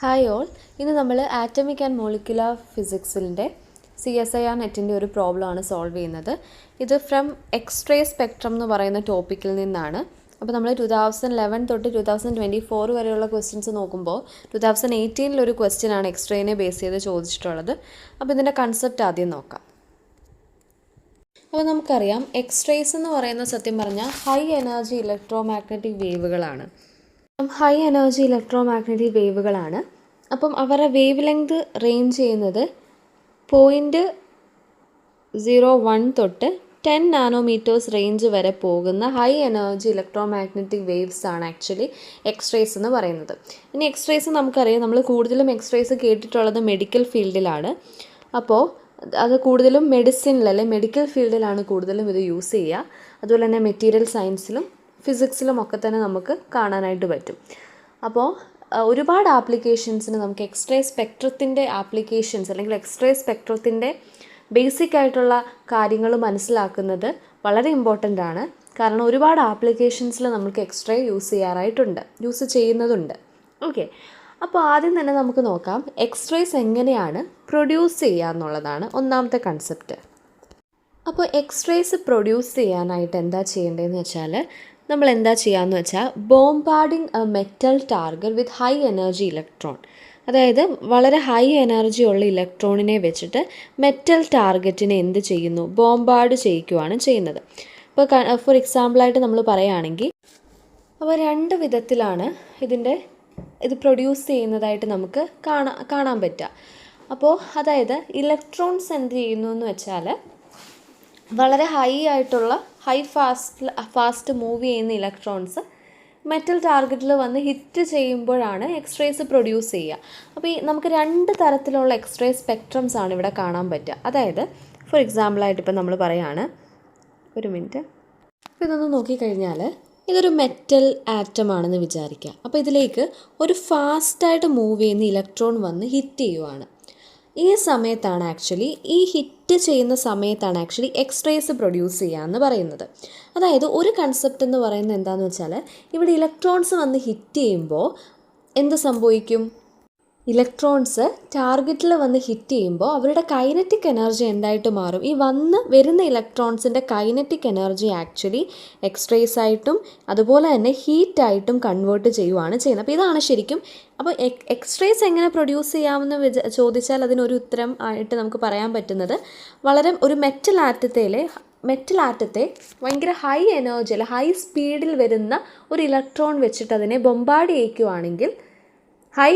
Hi all, ഇന്ന് നമ്മൾ atomic and molecular ഫിസിക്സിൻ്റെ CSIR നെറ്റിൻ്റെ ഒരു പ്രോബ്ലമാണ് സോൾവ് ചെയ്യുന്നത്. ഇത് ഫ്രം എക്സ്റേ സ്പെക്ട്രം എന്ന് പറയുന്ന ടോപ്പിക്കിൽ നിന്നാണ്. അപ്പോൾ നമ്മൾ 2011 തൊട്ട് 2024 വരെയുള്ള ക്വസ്റ്റ്യൻസ് നോക്കുമ്പോൾ 2018 ക്വസ്റ്റ്യനാണ് എക്സ്റേനെ ബേസ് ചെയ്ത് ചോദിച്ചിട്ടുള്ളത്. അപ്പോൾ ഇതിൻ്റെ കൺസെപ്റ്റ് ആദ്യം നോക്കാം. അപ്പോൾ നമുക്കറിയാം, എക്സ്റേസ് എന്ന് പറയുന്ന സത്യം പറഞ്ഞാൽ ഹൈ എനർജി ഇലക്ട്രോ മാഗ്നറ്റിക് വേവുകളാണ്. ഹൈ എനർജി ഇലക്ട്രോ മാഗ്നറ്റിക് വേവുകളാണ്. അപ്പം അവരുടെ വേവ് ലെങ്ത് റേഞ്ച് ചെയ്യുന്നത് 0.01 തൊട്ട് 10 നാനോമീറ്റേഴ്സ് റേഞ്ച് വരെ പോകുന്ന high energy electro magnetic waves ആണ് ആക്ച്വലി എക്സ്റേസ് എന്ന് പറയുന്നത്. ഇനി എക്സ്റേസ് നമുക്കറിയാം, നമ്മൾ കൂടുതലും എക്സ്റേസ് കേട്ടിട്ടുള്ളത് മെഡിക്കൽ ഫീൽഡിലാണ്. അപ്പോൾ അത് കൂടുതലും മെഡിസിനിൽ മെഡിക്കൽ ഫീൽഡിലാണ് കൂടുതലും ഇത് യൂസ് ചെയ്യുക. അതുപോലെ തന്നെ മെറ്റീരിയൽ സയൻസിലും ഫിസിക്സിലും ഒക്കെ തന്നെ നമുക്ക് കാണാനായിട്ട് പറ്റും. അപ്പോൾ ഒരുപാട് ആപ്ലിക്കേഷൻസിന് നമുക്ക് എക്സ്റേ സ്പെക്ട്രത്തിൻ്റെ ആപ്ലിക്കേഷൻസ് അല്ലെങ്കിൽ എക്സ്റേ സ്പെക്ട്രത്തിൻ്റെ ബേസിക് ആയിട്ടുള്ള കാര്യങ്ങൾ മനസ്സിലാക്കുന്നത് വളരെ ഇമ്പോർട്ടൻ്റ് ആണ്. കാരണം ഒരുപാട് ആപ്ലിക്കേഷൻസിൽ നമുക്ക് എക്സ്റേ യൂസ് ചെയ്യുന്നതുണ്ട്. ഓക്കെ, അപ്പോൾ ആദ്യം തന്നെ നമുക്ക് നോക്കാം എക്സ്റേസ് എങ്ങനെയാണ് പ്രൊഡ്യൂസ് ചെയ്യുക എന്നുള്ളതാണ് ഒന്നാമത്തെ കൺസെപ്റ്റ്. അപ്പോൾ എക്സ്റേസ് പ്രൊഡ്യൂസ് ചെയ്യാനായിട്ട് എന്താ ചെയ്യേണ്ടതെന്ന് വെച്ചാൽ, നമ്മൾ എന്താ ചെയ്യാമെന്ന് വെച്ചാൽ, bombarding a metal target with high energy electron. അതായത് വളരെ ഹൈ എനർജി ഉള്ള ഇലക്ട്രോണിനെ വെച്ചിട്ട് മെറ്റൽ ടാർഗറ്റിനെ എന്ത് ചെയ്യുന്നു, ബോംബാർഡ് ചെയ്യിക്കുകയാണ് ചെയ്യുന്നത്. ഇപ്പോൾ ഫോർ എക്സാമ്പിളായിട്ട് നമ്മൾ പറയുകയാണെങ്കിൽ, അപ്പോൾ രണ്ട് വിധത്തിലാണ് ഇത് പ്രൊഡ്യൂസ് ചെയ്യുന്നതായിട്ട് നമുക്ക് കാണാൻ പറ്റുക. അപ്പോൾ അതായത് ഇലക്ട്രോൺസ് എന്ത് ചെയ്യുന്നു എന്ന് വെച്ചാൽ, വളരെ ഫാസ്റ്റ് മൂവ് ചെയ്യുന്ന ഇലക്ട്രോൺസ് മെറ്റൽ ടാർഗറ്റിൽ വന്ന് ഹിറ്റ് ചെയ്യുമ്പോഴാണ് എക്സ്റേസ് പ്രൊഡ്യൂസ് ചെയ്യുക. അപ്പോൾ നമുക്ക് രണ്ട് തരത്തിലുള്ള എക്സ്റേ സ്പെക്ട്രംസ് ആണ് ഇവിടെ കാണാൻ പറ്റുക. അതായത് ഫോർ എക്സാമ്പിളായിട്ട് ഇപ്പം നമ്മൾ പറയുകയാണ്, ഒരു മിനിറ്റ്, അപ്പോൾ ഇതൊന്ന് നോക്കിക്കഴിഞ്ഞാൽ ഇതൊരു മെറ്റൽ ആറ്റമാണെന്ന് വിചാരിക്കുക. അപ്പോൾ ഇതിലേക്ക് ഒരു ഫാസ്റ്റായിട്ട് മൂവ് ചെയ്യുന്ന ഇലക്ട്രോൺ വന്ന് ഹിറ്റ് ചെയ്യുവാണ്. ഈ സമയത്താണ് ഈ ഹിറ്റ് ചെയ്യുന്ന സമയത്താണ് എക്സ്റേസ് പ്രൊഡ്യൂസ് ചെയ്യുക എന്ന് പറയുന്നത്. അതായത് ഒരു കൺസെപ്റ്റ് എന്ന് പറയുന്നത് എന്താണെന്ന് വെച്ചാൽ, ഇവിടെ ഇലക്ട്രോൺസ് വന്ന് ഹിറ്റ് ചെയ്യുമ്പോൾ എന്ത് സംഭവിക്കും, ഇലക്ട്രോൺസ് ടാർഗറ്റിൽ വന്ന് ഹിറ്റ് ചെയ്യുമ്പോൾ അവരുടെ കൈനറ്റിക് എനർജി എന്തായിട്ട് മാറും, ഈ വരുന്ന ഇലക്ട്രോൺസിൻ്റെ കൈനറ്റിക് എനർജി എക്സ്റേസ് ആയിട്ടും അതുപോലെ തന്നെ ഹീറ്റായിട്ടും കൺവേർട്ട് ചെയ്യുകയാണ് ചെയ്യുന്നത്. അപ്പോൾ ഇതാണ് ശരിക്കും. അപ്പോൾ എക്സ്റേസ് എങ്ങനെ പ്രൊഡ്യൂസ് ചെയ്യാമെന്ന് ചോദിച്ചാൽ അതിനൊരു ഉത്തരം ആയിട്ട് നമുക്ക് പറയാൻ പറ്റുന്നത്, വളരെ ഒരു മെറ്റൽ ആറ്റത്തെ ഭയങ്കര ഹൈ എനർജി അല്ല ഹൈ സ്പീഡിൽ വരുന്ന ഒരു ഇലക്ട്രോൺ വെച്ചിട്ട് അതിനെ ബൊംബാർഡ് ചെയ്യിക്കുകയാണെങ്കിൽ ഹൈ